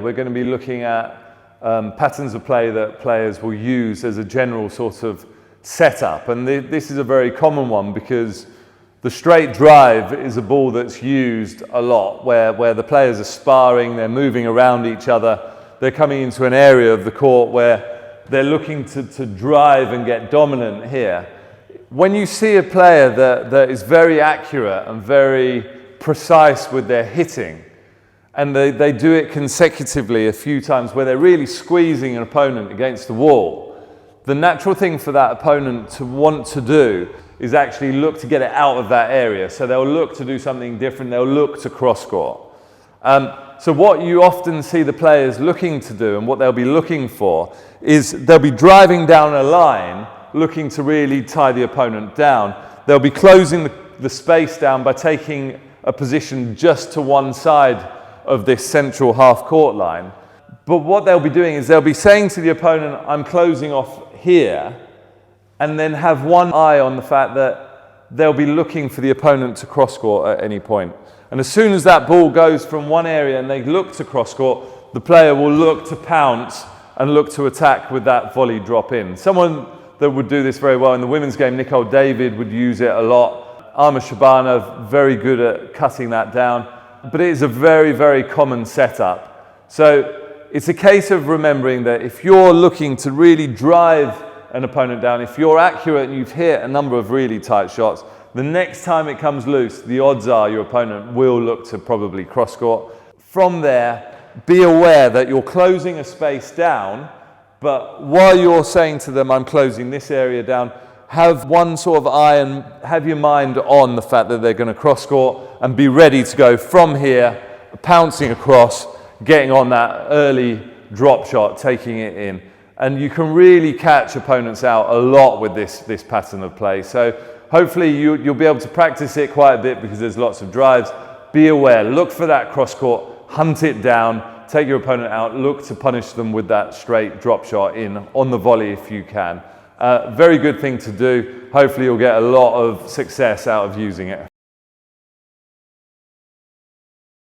we're going to be looking at patterns of play that players will use as a general sort of setup. And this is a very common one because the straight drive is a ball that's used a lot where the players are sparring, they're moving around each other, they're coming into an area of the court where they're looking to drive and get dominant here. When you see a player that is very accurate and very precise with their hitting, and they do it consecutively a few times where they're really squeezing an opponent against the wall, the natural thing for that opponent to want to do is actually look to get it out of that area. So they'll look to do something different, they'll look to cross-court. So what you often see the players looking to do and what they'll be looking for is they'll be driving down a line looking to really tie the opponent down. They'll be closing the space down by taking a position just to one side of this central half-court line. But what they'll be doing is they'll be saying to the opponent, I'm closing off here, and then have one eye on the fact that they'll be looking for the opponent to cross-court at any point. And as soon as that ball goes from one area and they look to cross-court, the player will look to pounce and look to attack with that volley drop in. Someone that would do this very well in the women's game, Nicole David, would use it a lot. Arma Shabana, very good at cutting that down. But it is a very, very common setup. So it's a case of remembering that if you're looking to really drive an opponent down, if you're accurate and you've hit a number of really tight shots, the next time it comes loose, the odds are your opponent will look to probably cross-court. From there, be aware that you're closing a space down, but while you're saying to them, I'm closing this area down, have one sort of eye and have your mind on the fact that they're going to cross-court and be ready to go from here, pouncing across, getting on that early drop shot, taking it in. And you can really catch opponents out a lot with this pattern of play. So hopefully you'll be able to practice it quite a bit because there's lots of drives. Be aware, look for that cross-court, hunt it down, take your opponent out, look to punish them with that straight drop shot in on the volley if you can. Very good thing to do. Hopefully you'll get a lot of success out of using it.